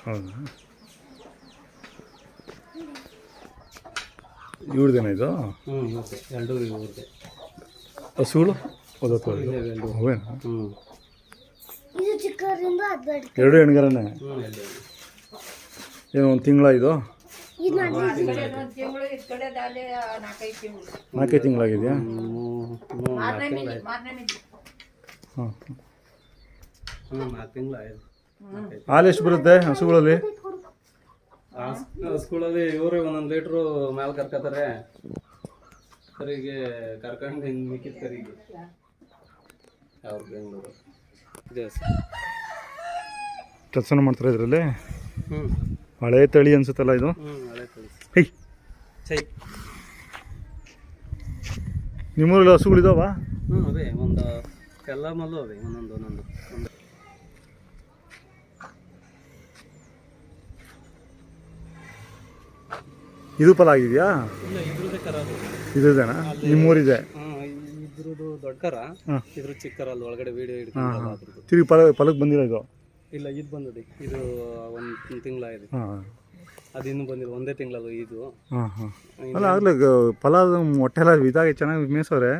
ಹೌದಾ ಇವ್ರದ್ದೇನ ಇದು ಎರಡು ಇವ್ರದ್ದೆ ಹಸುಗಳು ಅವೇನಾ ಎರಡು ಹೆಣ್ಗರನೇ ಏನು ಒಂದು ತಿಂಗಳ ಇದು 4 ತಿಂಗಳಾಗಿದೆಯಾ ಹಾಂ ಹಾಲು ಎಷ್ಟು ಬರುತ್ತೆ ಹಸುಗಳಲ್ಲಿ ಹಸುಗಳಲ್ಲಿ ಇವರೇ 1 ಲೀಟ್ರು ಮೇಲೆ ಕರ್ಕೋತಾರೆ ಕರಿಗೆ ಕರ್ಕೊಂಡು ಹಿಂಗೆ ಮಿಕ್ಕಿದ ಕರಿಗೆ ಅವ್ರ ಬೆಂಗಳೂರು ಇದೆ ಕೆಲಸನ ಮಾಡ್ತಾರೆ ಇದರಲ್ಲಿ ಹಳೆ ತಳಿ ಅನ್ಸುತ್ತಲ್ಲ ಇದು ಹಳೆ ತಳಿ ಹೈ ಸೈ ನಿಮ್ಮೂರಲ್ಲಿ ಹಸುಗಳಿದಾವ ಅವೇ ಒಂದು ಎಲ್ಲ ಮಲ್ಲು ಅವೇ ಒಂದೊಂದು ಇದು ಫಲ ಆಗಿದೆಯಾ ಇಲ್ಲ ಇದ್ರದ್ದೇ ಕರ ಇದೇನಾ ನಿಮ್ಮೂರಿದೆ ಇದ್ರದ್ದು ದೊಡ್ಡ ಕರ ಇದ್ರ ಚಿಕ್ಕ ಕರ ಅಲ್ಲಿ ಒಳಗಡೆ ವಿಡಿಯೋ ಹಿಡ್ಕೊಂಡು ಅದ್ರದ್ದು ತಿರುಗಿ ಫಲಕ್ಕೆ ಬಂದಿಲ್ಲ ಇದು ಇಲ್ಲ ಇದು ಬಂದದೆ ಇದು 1 ತಿಂಗಳಾಗಿದೆ ಹಾಂ ಅದಿನ್ನೂ ಬಂದಿಲ್ಲ 1 ತಿಂಗಳದು ಇದು ಹಾಂ ಹಾಂ ಅಲ್ಲ ಆಗಲೇ ಫಲ ಹೊಟ್ಟೆ ಎಲ್ಲ ಇದಾಗಿ ಚೆನ್ನಾಗಿ ಮೇಯ್ಸೋರೆ